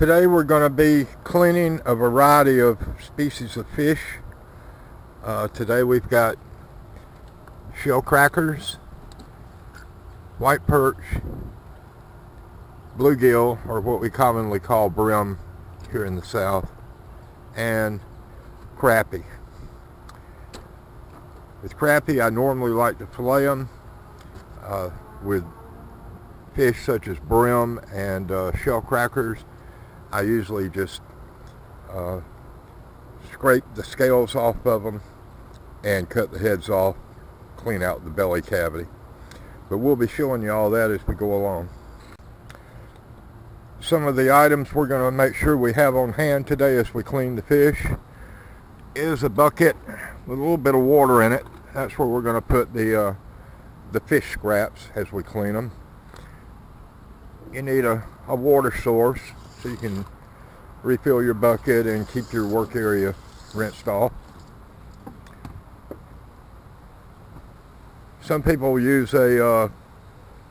Today we're going to be cleaning a variety of species of fish. Today we've got shell crackers, white perch, bluegill, or what we commonly call brim here in the South, and crappie. With crappie, I normally like to fillet them with fish such as brim and shell crackers. I usually just scrape the scales off of them and cut the heads off, clean out the belly cavity. But we'll be showing you all that as we go along. Some of the items we're going to make sure we have on hand today as we clean the fish is a bucket with a little bit of water in it. That's where we're going to put the fish scraps as we clean them. You need a water source so you can refill your bucket and keep your work area rinsed off. Some people use a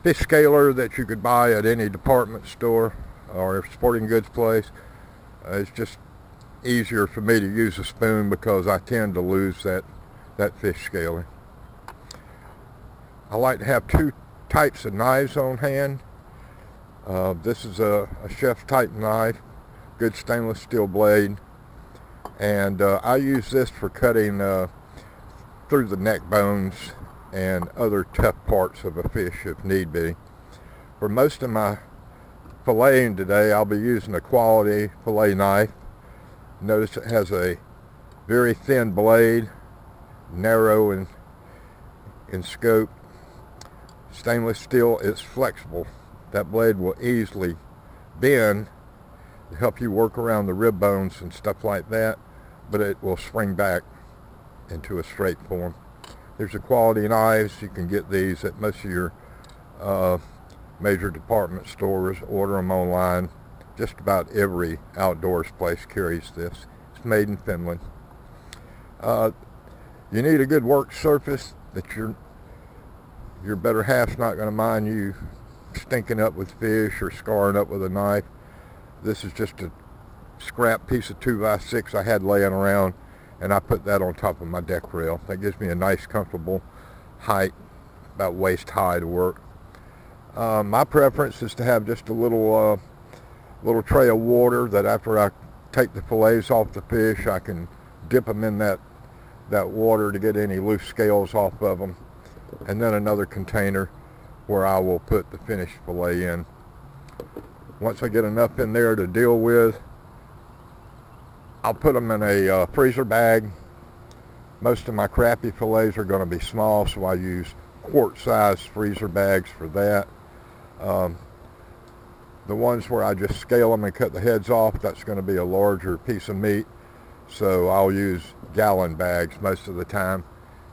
fish scaler that you could buy at any department store or a sporting goods place. It's just easier for me to use a spoon because I tend to lose that fish scaling. I like to have two types of knives on hand. This is a chef's type knife, good stainless steel blade, and I use this for cutting through the neck bones and other tough parts of a fish if need be. For most of my filleting today, I'll be using a quality fillet knife. Notice it has a very thin blade, narrow in scope. Stainless steel is flexible. That blade will easily bend to help you work around the rib bones and stuff like that, but it will spring back into a straight form. There's a quality knives. You can get these at most of your major department stores. Order them online. Just about every outdoors place carries this. It's made in Finland. You need a good work surface that your better half's not going to mind you stinking up with fish or scarring up with a knife. This is just a scrap piece of 2x6 I had laying around, and I put that on top of my deck rail. That gives me a nice comfortable height, about waist high to work. My preference is to have just a little tray of water that after I take the fillets off the fish, I can dip them in that water to get any loose scales off of them, and then another container where I will put the finished fillet in. Once I get enough in there to deal with, I'll put them in a freezer bag. Most of my crappie fillets are going to be small, so I use quart-sized freezer bags for that. The ones where I just scale them and cut the heads off, that's going to be a larger piece of meat, so I'll use gallon bags most of the time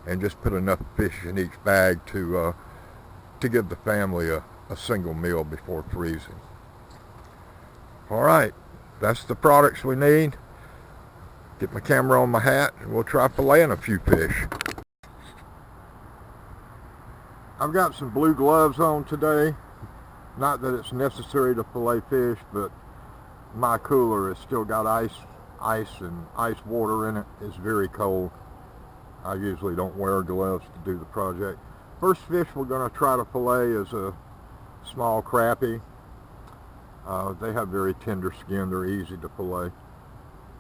and just put enough fish in each bag to give the family a single meal before freezing. All right, that's the products we need. Get my camera on my hat and we'll try filleting a few fish. I've got some blue gloves on today. Not that it's necessary to fillet fish, but my cooler has still got ice and ice water in it. It's very cold. I usually don't wear gloves to do the project. First fish we're going to try to fillet is a small crappie. They have very tender skin. They're easy to fillet.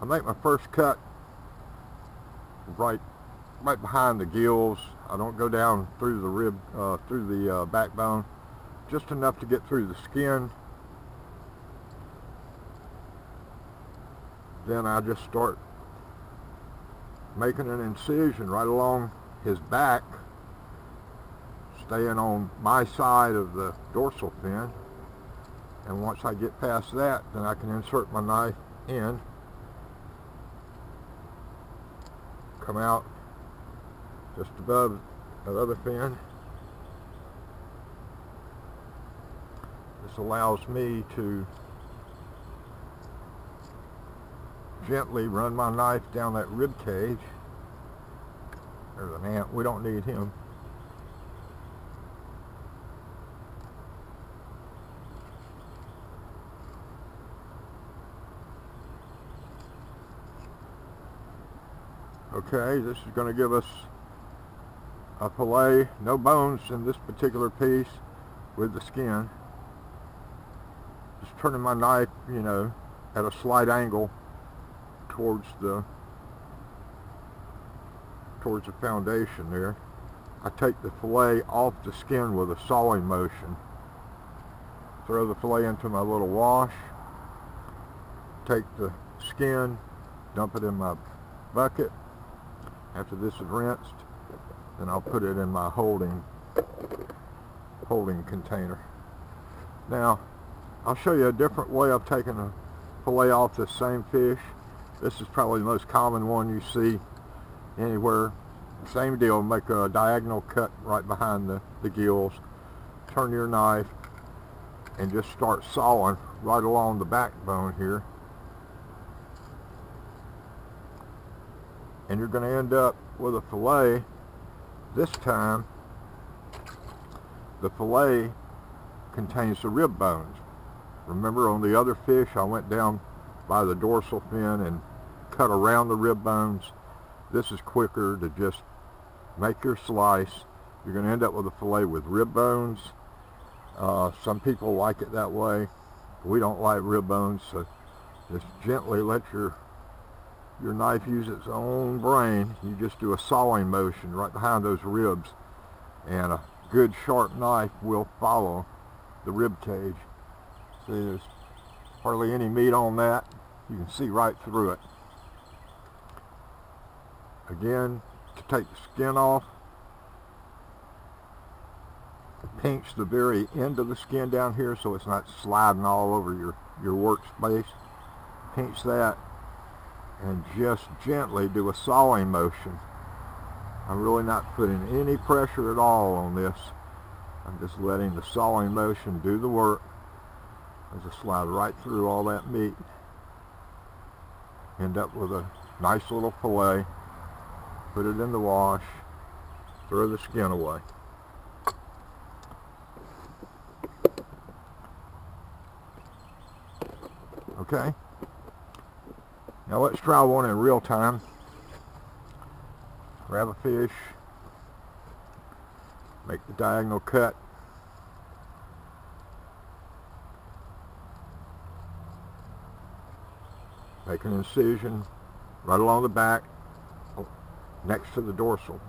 I make my first cut right behind the gills. I don't go down through the rib, through the backbone, just enough to get through the skin. Then I just start making an incision right along his back, staying on my side of the dorsal fin, and once I get past that, then I can insert my knife in, come out just above the other fin. This allows me to gently run my knife down that rib cage. There's an ant. We don't need him. Okay, this is going to give us a fillet, no bones in this particular piece, with the skin. Just turning my knife, you know, at a slight angle towards the foundation there. I take the fillet off the skin with a sawing motion. Throw the fillet into my little wash. Take the skin, dump it in my bucket. After this is rinsed, then I'll put it in my holding container. Now, I'll show you a different way of taking a fillet off this same fish. This is probably the most common one you see anywhere. Same deal, make a diagonal cut right behind the gills. Turn your knife and just start sawing right along the backbone here. And you're going to end up with a fillet. This time, the fillet contains the rib bones. Remember, on the other fish, I went down by the dorsal fin and cut around the rib bones. This is quicker to just make your slice. You're going to end up with a fillet with rib bones. Some people like it that way. We don't like rib bones, so just gently let your knife use its own brain. You just do a sawing motion right behind those ribs, and a good sharp knife will follow the rib cage. See, there's hardly any meat on that. You can see right through it. Again, to take the skin off, pinch the very end of the skin down here so it's not sliding all over your workspace. Pinch that and just gently do a sawing motion. I'm really not putting any pressure at all on this. I'm just letting the sawing motion do the work as I slide right through all that meat. End up with a nice little fillet. Put it in the wash. Throw the skin away. Okay. Now let's try one in real time. Grab a fish. Make the diagonal cut. Make an incision right along the back next to the dorsal.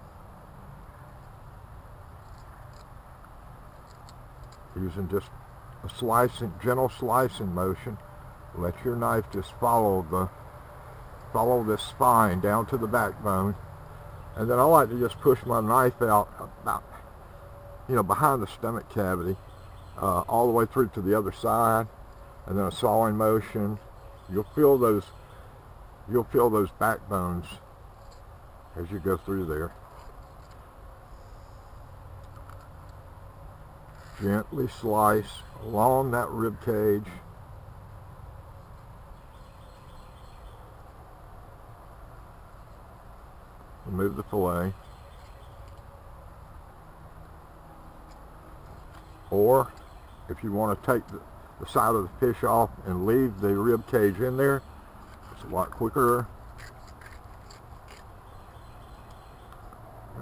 Using just a gentle slicing motion. Let your knife just follow this spine down to the backbone. And then I like to just push my knife out about, behind the stomach cavity, all the way through to the other side, and then a sawing motion. You'll feel those backbones as you go through there. Gently slice along that rib cage. Remove the fillet. Or if you want to take the side of the fish off and leave the rib cage in there, it's a lot quicker.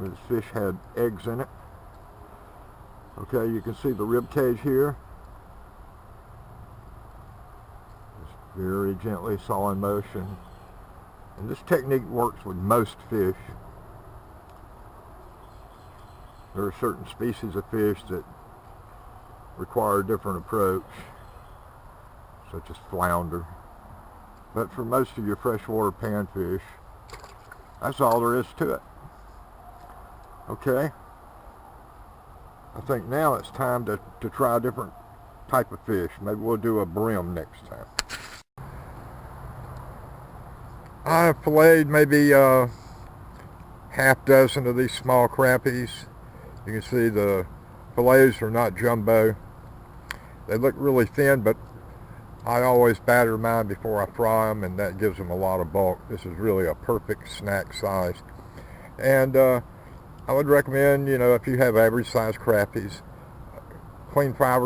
This fish had eggs in it. Okay, you can see the rib cage here. Just very gently sawing motion. And this technique works with most fish. There are certain species of fish that require a different approach, such as flounder. But for most of your freshwater panfish, that's all there is to it. Okay, I think now it's time to try a different type of fish. Maybe we'll do a brim next time. I filleted maybe half dozen of these small crappies. You can see the fillets are not jumbo. They look really thin, but I always batter mine before I fry them, and that gives them a lot of bulk. This is really a perfect snack size. And I would recommend, if you have average size crappies, clean 5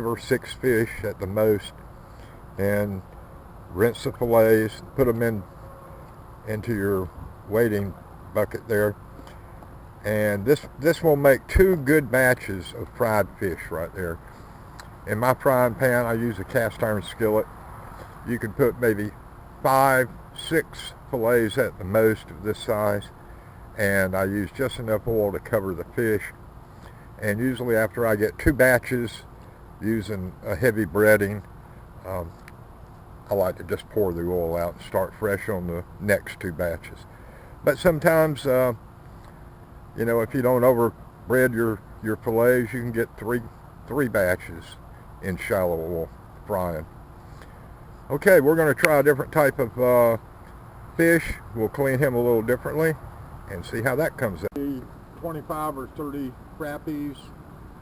or 6 fish at the most, and rinse the fillets, put them into your waiting bucket there. And this will make 2 good batches of fried fish right there. In my frying pan, I use a cast iron skillet. You can put maybe 5, 6 fillets at the most of this size, and I use just enough oil to cover the fish. And usually after I get 2 batches using a heavy breading, I like to just pour the oil out and start fresh on the next 2 batches. But sometimes, you know, if you don't overbread your fillets, you can get three batches in shallow oil frying. Okay, we're going to try a different type of fish. We'll clean him a little differently and see how that comes out. 25 or 30 crappies,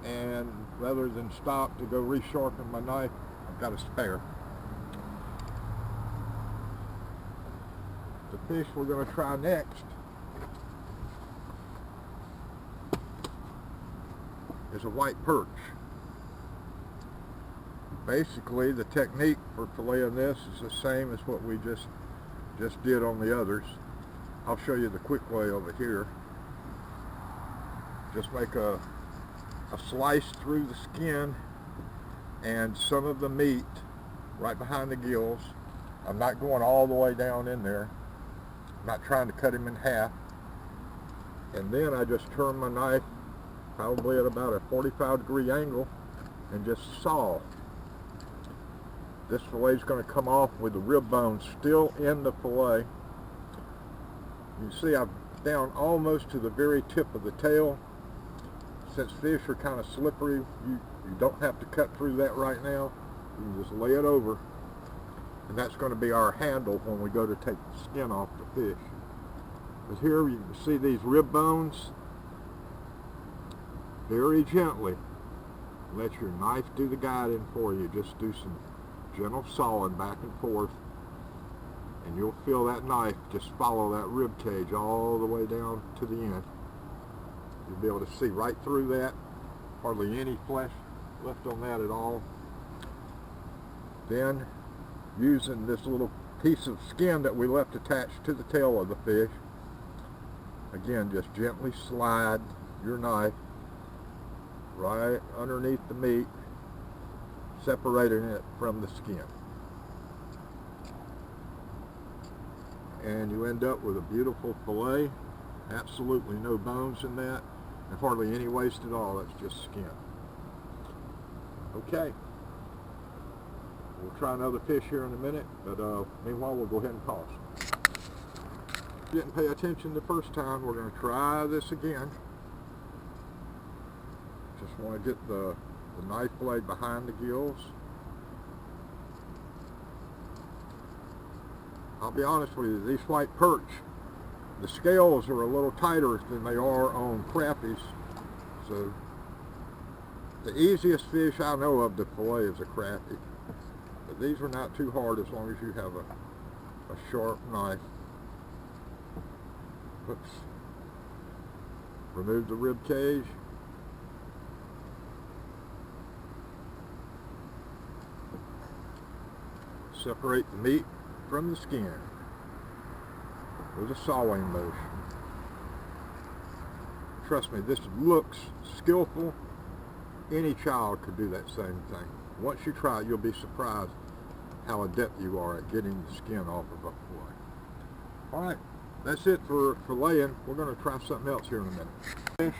and rather than stop to go resharpen my knife, I've got a spare. The fish we're going to try next is a white perch. Basically, the technique for filleting this is the same as what we just did on the others. I'll show you the quick way over here. Just make a slice through the skin and some of the meat right behind the gills. I'm not going all the way down in there. I'm not trying to cut him in half. And then I just turn my knife probably at about a 45-degree angle and just saw. This fillet is going to come off with the rib bone still in the fillet. You see I'm down almost to the very tip of the tail. Since fish are kind of slippery, you don't have to cut through that right now. You can just lay it over, and that's going to be our handle when we go to take the skin off the fish. But here you can see these rib bones. Very gently let your knife do the guiding for you. Just do some gentle sawing back and forth, and you'll feel that knife just follow that rib cage all the way down to the end. You'll be able to see right through that. Hardly any flesh left on that at all. Then, using this little piece of skin that we left attached to the tail of the fish, again, just gently slide your knife right underneath the meat, separating it from the skin. And you end up with a beautiful fillet. Absolutely no bones in that, and hardly any waste at all. That's just skin. Okay, we'll try another fish here in a minute, but meanwhile we'll go ahead and pause. Didn't pay attention the first time. We're going to try this again. Just want to get the knife blade behind the gills. I'll be honest with you, these white perch, the scales are a little tighter than they are on crappies. So the easiest fish I know of to fillet is a crappie. But these are not too hard as long as you have a sharp knife. Oops. Remove the rib cage. Separate the meat from the skin with a sawing motion. Trust me, this looks skillful. Any child could do that same thing. Once you try it, you'll be surprised how adept you are at getting the skin off of a fillet. Alright, that's it for filleting. We're going to try something else here in a minute. Fish.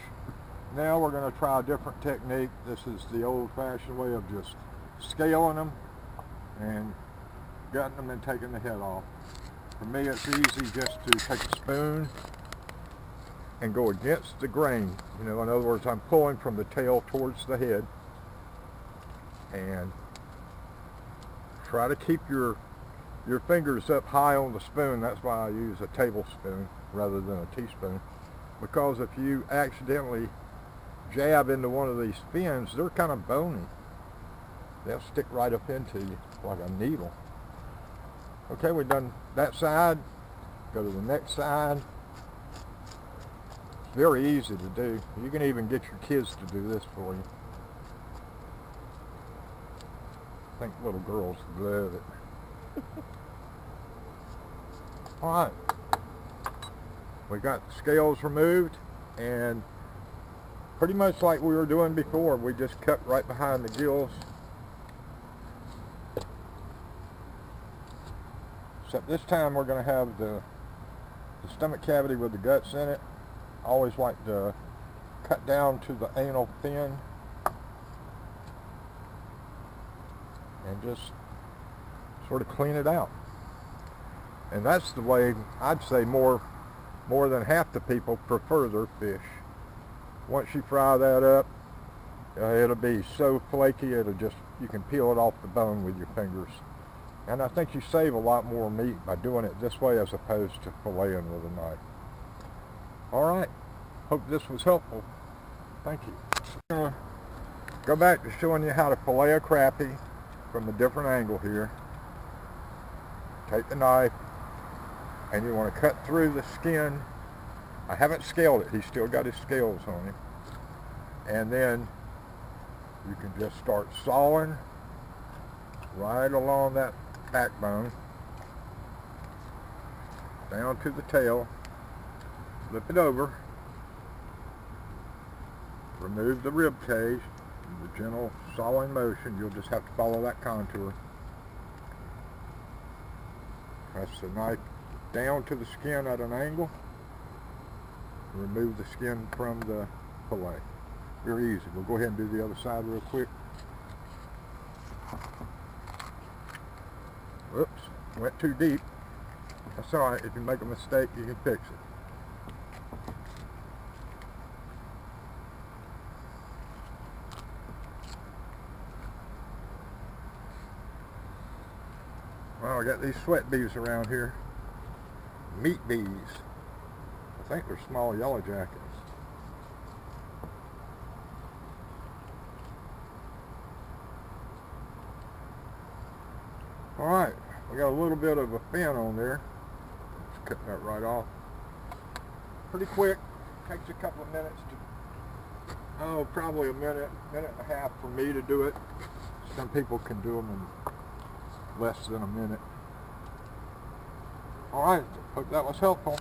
Now we're going to try a different technique. This is the old-fashioned way of just scaling them and gutting them and taking the head off. For me, it's easy just to take a spoon and go against the grain. You know, in other words, I'm pulling from the tail towards the head, and try to keep your fingers up high on the spoon. That's why I use a tablespoon rather than a teaspoon, because if you accidentally jab into one of these fins, they're kind of bony. They'll stick right up into you like a needle. Okay, we've done that side. Go to the next side. It's very easy to do. You can even get your kids to do this for you. I think little girls love it. Alright. We got the scales removed, and pretty much like we were doing before, we just cut right behind the gills. Except this time we're going to have the stomach cavity with the guts in it. I always like to cut down to the anal fin and just sort of clean it out. And that's the way I'd say more than half the people prefer their fish. Once you fry that up, it'll be so flaky, you can peel it off the bone with your fingers. And I think you save a lot more meat by doing it this way as opposed to filleting with a knife. Alright, hope this was helpful. Thank you. I'm going to go back to showing you how to fillet a crappie from a different angle here. Take the knife, and you want to cut through the skin. I haven't scaled it, he's still got his scales on him. And then you can just start sawing right along that backbone down to the tail. Flip it over, remove the rib cage, the gentle sawing motion. You'll just have to follow that contour. Press the knife down to the skin at an angle. Remove the skin from the fillet. Very easy. We'll go ahead and do the other side real quick. Whoops, went too deep. That's alright, if you make a mistake, you can fix it. Well, I got these sweat bees around here. Meat bees. I think they're small yellow jackets. Alright, we got a little bit of a fin on there. Let's cut that right off. Pretty quick. Takes a couple of minutes to, probably a minute and a half for me to do it. Some people can do them in less than a minute. Alright, hope that was helpful.